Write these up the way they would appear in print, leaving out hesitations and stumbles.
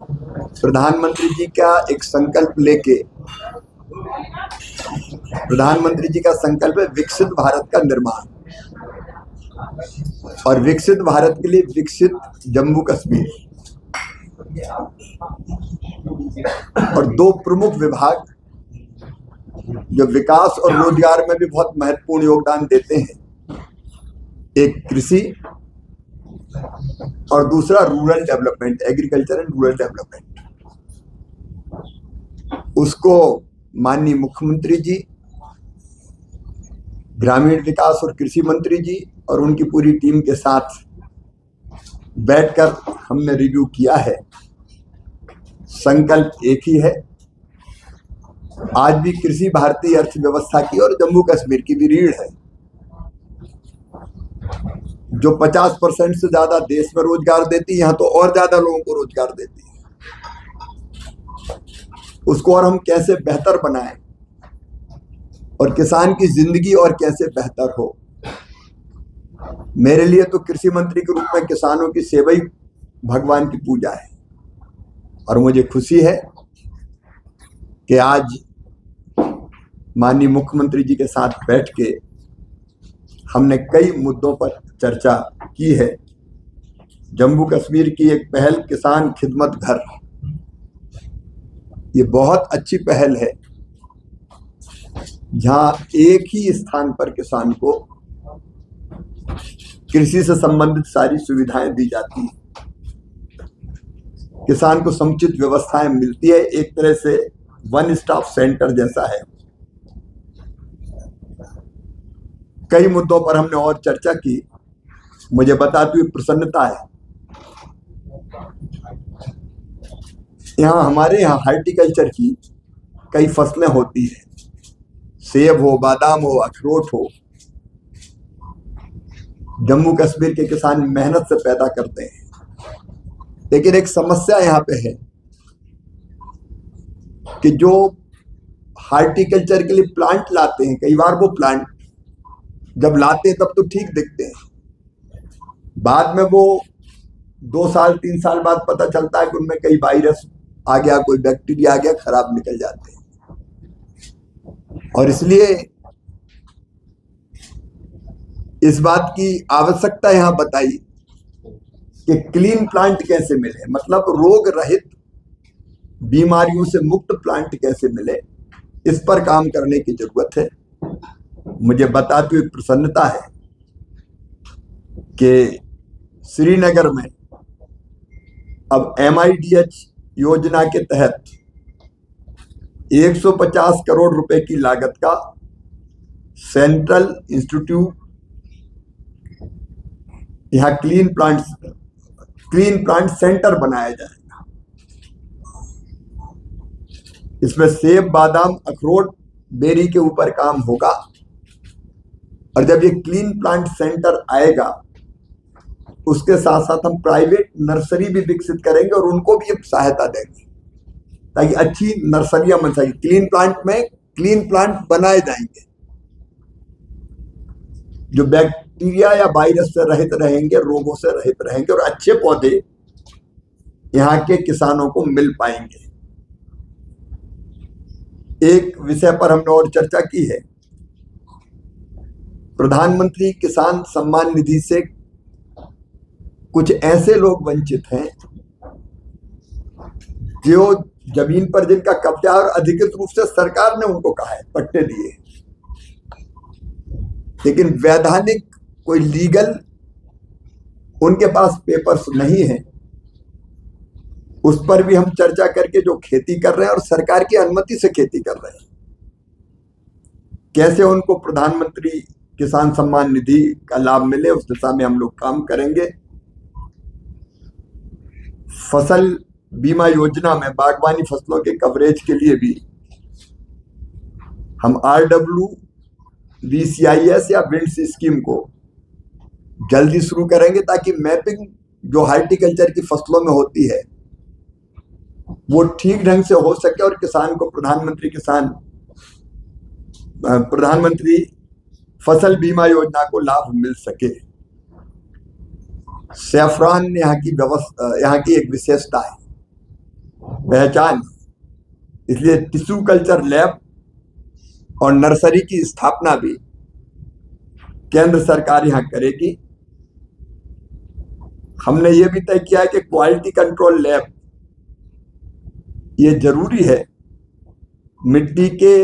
प्रधानमंत्री जी का एक संकल्प लेके, प्रधानमंत्री जी का संकल्प है विकसित भारत का निर्माण, और विकसित भारत के लिए विकसित जम्मू कश्मीर, और दो प्रमुख विभाग जो विकास और रोजगार में भी बहुत महत्वपूर्ण योगदान देते हैं, एक कृषि और दूसरा rural development, agriculture and rural development. उसको माननीय मुख्यमंत्री जी, ग्रामीण विकास और कृषि मंत्री जी और उनकी पूरी टीम के साथ बैठकर हमने रिव्यू किया है। संकल्प एक ही है। आज भी कृषि भारतीय अर्थव्यवस्था की और जम्मू कश्मीर की भी रीढ़ है, जो 50% से ज्यादा देश में रोजगार देती है, यहाँ तो और ज्यादा लोगों को रोजगार देती है। उसको और हम कैसे बेहतर बनाएं और किसान की जिंदगी और कैसे बेहतर हो। मेरे लिए तो कृषि मंत्री के रूप में किसानों की सेवा ही भगवान की पूजा है, और मुझे खुशी है कि आज माननीय मुख्यमंत्री जी के साथ बैठ के हमने कई मुद्दों पर चर्चा की है। जम्मू कश्मीर की एक पहल किसान खिदमत घर, ये बहुत अच्छी पहल है, जहां एक ही स्थान पर किसान को कृषि से संबंधित सारी सुविधाएं दी जाती हैं। किसान को समुचित व्यवस्थाएं मिलती है, एक तरह से वन स्टॉप सेंटर जैसा है। कई मुद्दों पर हमने और चर्चा की। मुझे बताते हुए प्रसन्नता है, हमारे यहाँ हॉर्टिकल्चर की कई फसलें होती हैं, सेब हो, बादाम हो, अखरोट हो। जम्मू कश्मीर के किसान मेहनत से पैदा करते हैं, लेकिन एक समस्या यहाँ पे है कि जो हॉर्टिकल्चर के लिए प्लांट लाते हैं, कई बार वो प्लांट जब लाते हैं तब तो ठीक दिखते हैं, बाद में वो 2 साल 3 साल बाद पता चलता है कि उनमें कई वायरस आ गया, कोई बैक्टीरिया आ गया, खराब निकल जाते हैं। और इसलिए इस बात की आवश्यकता यहां बताई कि क्लीन प्लांट कैसे मिले, मतलब रोग रहित, बीमारियों से मुक्त प्लांट कैसे मिले, इस पर काम करने की जरूरत है। मुझे बताते हुए प्रसन्नता है कि श्रीनगर में अब MIDH योजना के तहत 150 करोड़ रुपए की लागत का सेंट्रल इंस्टीट्यूट यहाँ क्लीन प्लांट सेंटर बनाया जाएगा। इसमें सेब, बादाम, अखरोट, बेरी के ऊपर काम होगा, और जब ये क्लीन प्लांट सेंटर आएगा उसके साथ साथ हम प्राइवेट नर्सरी भी विकसित करेंगे और उनको भी सहायता देंगे ताकि अच्छी नर्सरियां बन सके। क्लीन प्लांट में क्लीन प्लांट बनाए जाएंगे जो बैक्टीरिया या वायरस से रहित रहेंगे, रोगों से रहित रहेंगे, और अच्छे पौधे यहाँ के किसानों को मिल पाएंगे। एक विषय पर हमने और चर्चा की है। प्रधानमंत्री किसान सम्मान निधि से कुछ ऐसे लोग वंचित हैं जो जमीन पर जिनका कब्जा और अधिकृत रूप से सरकार ने उनको कहा है, पट्टे दिए, लेकिन वैधानिक कोई लीगल उनके पास पेपर्स नहीं है। उस पर भी हम चर्चा करके जो खेती कर रहे हैं और सरकार की अनुमति से खेती कर रहे हैं, कैसे उनको प्रधानमंत्री किसान सम्मान निधि का लाभ मिले, उस दिशा में हम लोग काम करेंगे। फसल बीमा योजना में बागवानी फसलों के कवरेज के लिए भी हम RWBCIS या विंड्स स्कीम को जल्दी शुरू करेंगे, ताकि मैपिंग जो हॉर्टिकल्चर की फसलों में होती है वो ठीक ढंग से हो सके और किसान को प्रधानमंत्री फसल बीमा योजना को लाभ मिल सके। सैफरान यहाँ की एक विशेषता है। पहचान। इसलिए टिश्यू कल्चर लैब और नर्सरी की स्थापना भी केंद्र सरकार यहां करेगी। हमने ये भी तय किया है कि क्वालिटी कंट्रोल लैब ये जरूरी है मिट्टी के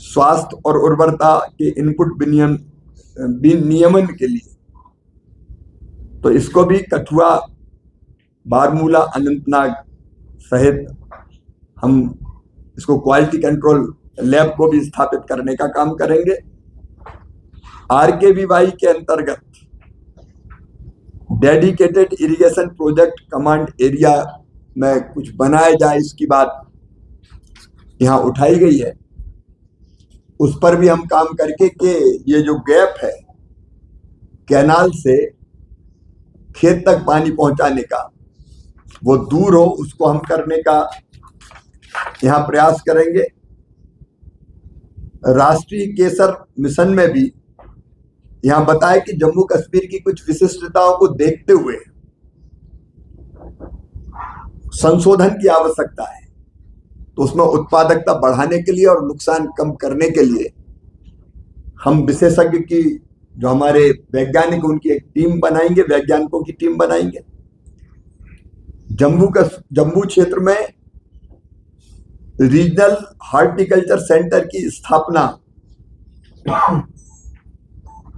स्वास्थ्य और उर्वरता के इनपुट नियमन के लिए। तो इसको भी कठुआ, बारमूला, अनंतनाग सहित हम इसको क्वालिटी कंट्रोल लैब को भी स्थापित करने का काम करेंगे। RKVY के अंतर्गत dedicated irrigation project command area में कुछ बनाया जाए, इसकी बात यहाँ उठाई गई है। उस पर भी हम काम करके कि ये जो गैप है कैनाल से खेत तक पानी पहुंचाने का, वो दूर हो, उसको हम करने का यहाँ प्रयास करेंगे। राष्ट्रीय केसर मिशन में भी यहाँ बताया कि जम्मू कश्मीर की कुछ विशिष्टताओं को देखते हुए संशोधन की आवश्यकता है। तो उसमें उत्पादकता बढ़ाने के लिए और नुकसान कम करने के लिए हम विशेषज्ञ की, जो हमारे वैज्ञानिक, उनकी एक टीम बनाएंगे, वैज्ञानिकों की टीम बनाएंगे। जम्मू क्षेत्र में रीजनल हॉर्टिकल्चर सेंटर की स्थापना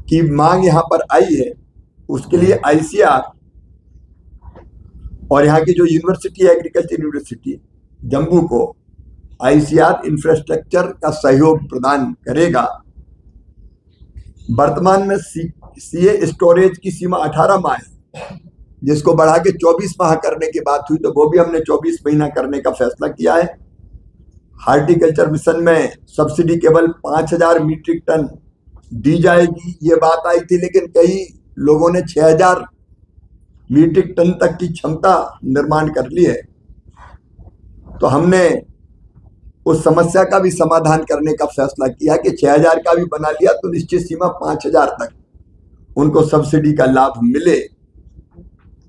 की मांग यहां पर आई है। उसके लिए ICR और यहाँ की जो यूनिवर्सिटी, एग्रीकल्चर यूनिवर्सिटी जम्मू को ICR इंफ्रास्ट्रक्चर का सहयोग प्रदान करेगा। वर्तमान में CA स्टोरेज की सीमा 18 माह है, जिसको बढ़ा के 24 माह करने की बात हुई, तो वो भी हमने 24 महीना करने का फैसला किया है। हार्टिकल्चर मिशन में सब्सिडी केवल 5000 मीट्रिक टन दी जाएगी, ये बात आई थी, लेकिन कई लोगों ने 6000 मीट्रिक टन तक की क्षमता निर्माण कर ली है। तो हमने उस समस्या का भी समाधान करने का फैसला किया कि 6000 का भी बना लिया तो निश्चित सीमा 5000 तक उनको सब्सिडी का लाभ मिले।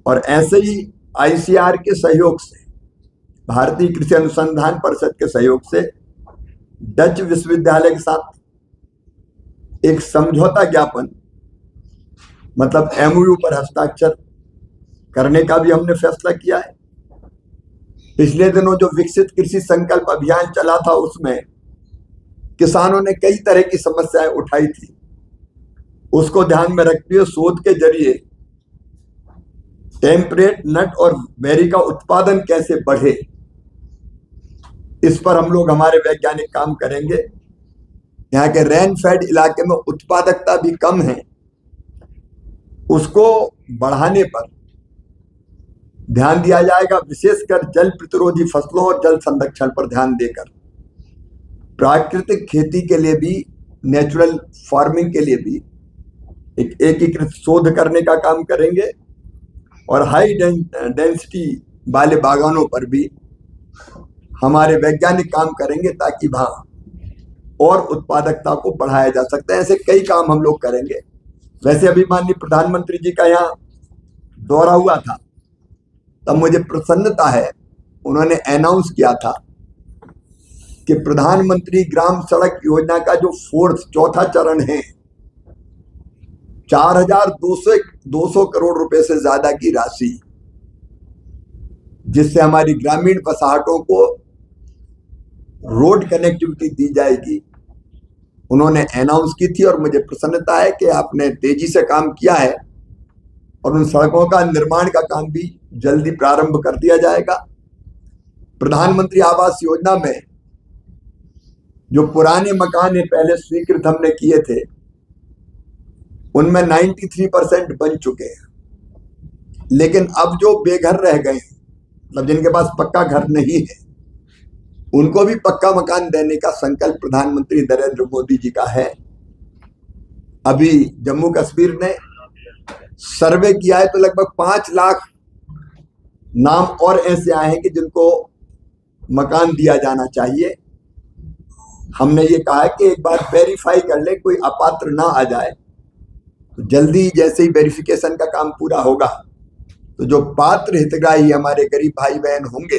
और ऐसे ही ICR के सहयोग से, भारतीय कृषि अनुसंधान परिषद के सहयोग से डच विश्वविद्यालय के साथ एक समझौता ज्ञापन, मतलब MOU पर हस्ताक्षर करने का भी हमने फैसला किया है। पिछले दिनों जो विकसित कृषि संकल्प अभियान चला था, उसमें किसानों ने कई तरह की समस्याएं उठाई थी। उसको ध्यान में रखते हुए शोध के जरिए टेम्परेट नट और बेरी का उत्पादन कैसे बढ़े, इस पर हम लोग, हमारे वैज्ञानिक काम करेंगे। यहाँ के रेन फेड इलाके में उत्पादकता भी कम है, उसको बढ़ाने पर ध्यान दिया जाएगा, विशेषकर जल प्रतिरोधी फसलों और जल संरक्षण पर ध्यान देकर। प्राकृतिक खेती के लिए भी, नेचुरल फार्मिंग के लिए भी एक एकीकृत शोध करने का काम करेंगे। और हाई डेंसिटी वाले बागानों पर भी हमारे वैज्ञानिक काम करेंगे, ताकि वहां और उत्पादकता को बढ़ाया जा सकता है। ऐसे कई काम हम लोग करेंगे। वैसे अभी माननीय प्रधानमंत्री जी का यहाँ दौरा हुआ था, तब मुझे प्रसन्नता है, उन्होंने अनाउंस किया था कि प्रधानमंत्री ग्राम सड़क योजना का जो चौथा चरण है, 4200 करोड़ रुपए से ज्यादा की राशि, जिससे हमारी ग्रामीण बसाहटों को रोड कनेक्टिविटी दी जाएगी, उन्होंने अनाउंस की थी। और मुझे प्रसन्नता है कि आपने तेजी से काम किया है और उन सड़कों का निर्माण का काम भी जल्दी प्रारंभ कर दिया जाएगा। प्रधानमंत्री आवास योजना में जो पुराने मकान पहले स्वीकृत हमने किए थे, उनमें 93% बन चुके हैं। लेकिन अब जो बेघर रह गए, मतलब जिनके पास पक्का घर नहीं है, उनको भी पक्का मकान देने का संकल्प प्रधानमंत्री नरेंद्र मोदी जी का है। अभी जम्मू कश्मीर ने सर्वे किया है तो लगभग 5 लाख नाम और ऐसे आए हैं कि जिनको मकान दिया जाना चाहिए। हमने ये कहा है कि एक बार वेरीफाई कर ले, कोई अपात्र ना आ जाए। तो जल्दी जैसे ही वेरिफिकेशन का काम पूरा होगा तो जो पात्र हितग्राही हमारे गरीब भाई बहन होंगे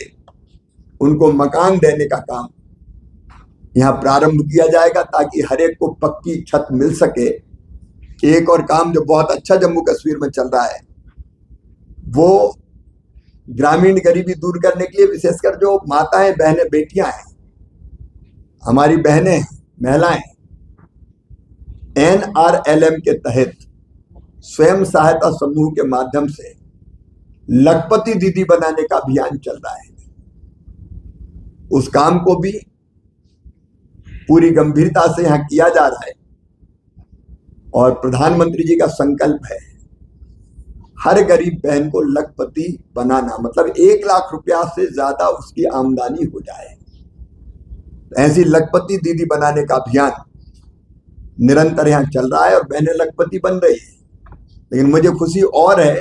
उनको मकान देने का काम यहाँ प्रारंभ किया जाएगा, ताकि हर एक को पक्की छत मिल सके। एक और काम जो बहुत अच्छा जम्मू कश्मीर में चल रहा है, वो ग्रामीण गरीबी दूर करने के लिए विशेषकर जो माताएं, बहनें, बेटियां हैं, हमारी बहनें, महिलाएं, NRLM के तहत स्वयं सहायता समूह के माध्यम से लखपति दीदी बनाने का अभियान चल रहा है। उस काम को भी पूरी गंभीरता से यहां किया जा रहा है और प्रधानमंत्री जी का संकल्प है हर गरीब बहन को लखपति बनाना, मतलब 1 लाख रुपया से ज्यादा उसकी आमदनी हो जाए। ऐसी लखपति दीदी बनाने का अभियान निरंतर यहां चल रहा है और बहनें लखपति बन रही है। लेकिन मुझे खुशी और है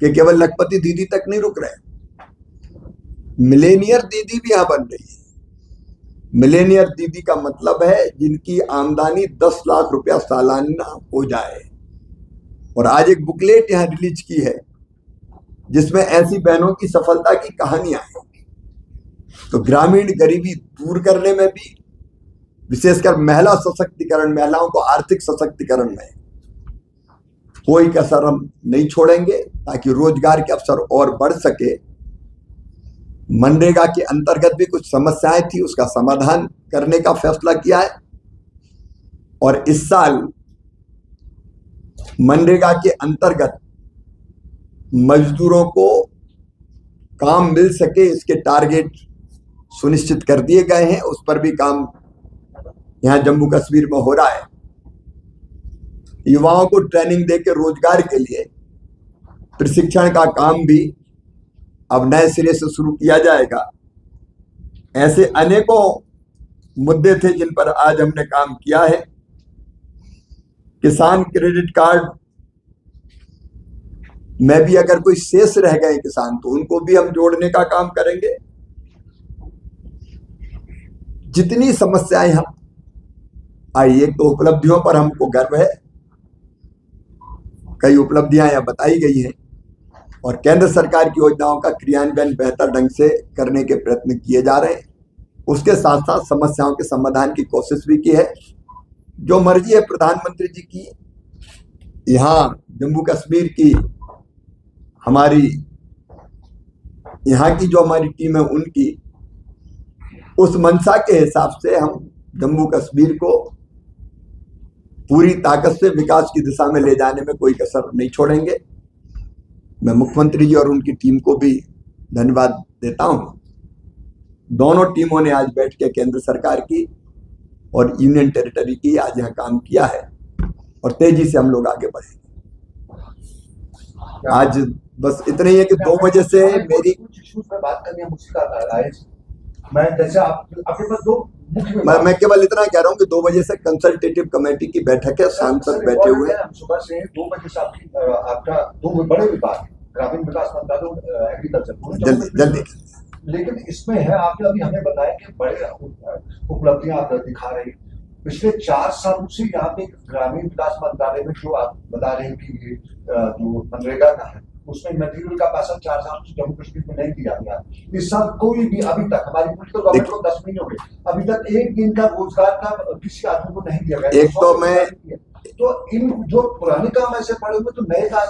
कि केवल लखपति दीदी तक नहीं रुक रहे, मिलेनियर दीदी भी यहां बन रही है। मिलेनियर दीदी का मतलब है जिनकी आमदनी 10 लाख रुपया सालाना हो जाए। और आज एक बुकलेट यहां रिलीज की है जिसमें ऐसी बहनों की सफलता की कहानियां हैं। तो ग्रामीण गरीबी दूर करने में भी, विशेषकर महिला सशक्तिकरण, महिलाओं को आर्थिक सशक्तिकरण में कोई कसर हम नहीं छोड़ेंगे, ताकि रोजगार के अवसर और बढ़ सके। मनरेगा के अंतर्गत भी कुछ समस्याएं थी, उसका समाधान करने का फैसला किया है। और इस साल मनरेगा के अंतर्गत मजदूरों को काम मिल सके, इसके टारगेट सुनिश्चित कर दिए गए हैं। उस पर भी काम यहां जम्मू कश्मीर में हो रहा है। युवाओं को ट्रेनिंग देकर रोजगार के लिए प्रशिक्षण का काम भी अब नए सिरे से शुरू किया जाएगा। ऐसे अनेकों मुद्दे थे जिन पर आज हमने काम किया है। किसान क्रेडिट कार्ड में भी अगर कोई शेष रह गए किसान, तो उनको भी हम जोड़ने का काम करेंगे। जितनी समस्याएं यहां आई, एक तो उपलब्धियों पर हमको गर्व है, कई उपलब्धियां यहां बताई गई हैं और केंद्र सरकार की योजनाओं का क्रियान्वयन बेहतर ढंग से करने के प्रयत्न किए जा रहे हैं। उसके साथ साथ समस्याओं के समाधान की कोशिश भी की है। जो मर्जी है प्रधानमंत्री जी की, यहाँ जम्मू कश्मीर की हमारी यहाँ की जो हमारी टीम है उनकी, उस मंशा के हिसाब से हम जम्मू कश्मीर को पूरी ताकत से विकास की दिशा में ले जाने में कोई कसर नहीं छोड़ेंगे। मैं मुख्यमंत्री जी और उनकी टीम को भी धन्यवाद देता हूं। दोनों टीमों ने आज बैठ के केंद्र सरकार की और यूनियन टेरिटरी की आज यहाँ काम किया है और तेजी से हम लोग आगे बढ़ेंगे। आज बस इतना ही है कि 2 बजे से मेरी बात करनी है मुश्किल। मैं जैसे आपके पास दो मैं केवल इतना कह रहा हूँ कि 2 बजे से कंसल्टेटिव कमेटी की बैठक है, सांसद बैठे हुए हैं। सुबह से 2 बजे से आपका 2 बड़े विभाग, ग्रामीण विकास मंत्रालय, एग्रीकल्चर, जल्दी। लेकिन इसमें है, आपने अभी हमें बताया कि बड़े उपलब्धियां आप दिखा रहे। पिछले 4 सालों से यहाँ पे ग्रामीण विकास मंत्रालय में जो आप बता रहे हैं कि जो मनरेगा का है, उसमें मटेरियल का पैसा 4 साल से जम्मू कश्मीर में नहीं दिया गया। इस साल कोई भी अभी तक, हमारी पॉलिटिकल गवर्नमेंट को 10 महीने हो गए, अभी तक एक दिन का रोजगार का किसी आदमी को नहीं दिया गया। एक तो मैं इन जो पुराने काम ऐसे पड़े हुए, तो नए काम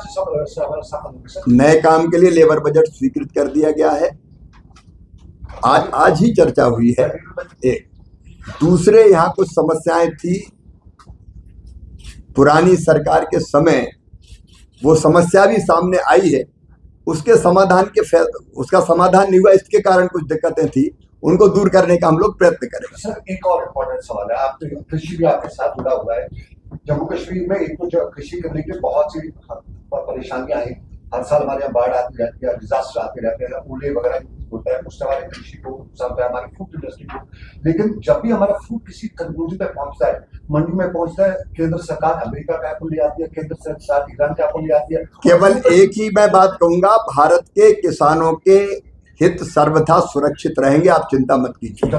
से नए काम के लिए लेबर बजट स्वीकृत कर दिया गया है। आज ही चर्चा हुई है। एक दूसरे यहाँ कुछ समस्याएं थी पुरानी सरकार के समय, वो समस्या भी सामने आई है। उसका समाधान नहीं हुआ, इसके कारण कुछ दिक्कतें थी, उनको दूर करने का हम लोग प्रयत्न करेंगे। सर, एक और इम्पोर्टेंट सवाल है, आप तो कृषि भी आपके साथ जुड़ा हुआ है। जम्मू कश्मीर में एक तो कृषि करने की बहुत सी परेशानियां हैं। हर साल हमारे यहाँ बाढ़ आती रहती है, डिजास्टर आते रहते हैं, ओले वगैरह होता है, उससे हमारे कृषि को नुकसान होता है, हमारी फूड इंडस्ट्री को। लेकिन जब भी हमारा फूड किसी कंक्लूजन तक पहुंचता है, मंडी में पहुंचता है, केंद्र सरकार अमेरिका का एप्पल ले आती है, केंद्र सरकार ईरान का एप्पल ले आती है। केवल एक ही मैं बात कहूंगा, भारत के किसानों के हित सर्वथा सुरक्षित रहेंगे, आप चिंता मत कीजिए।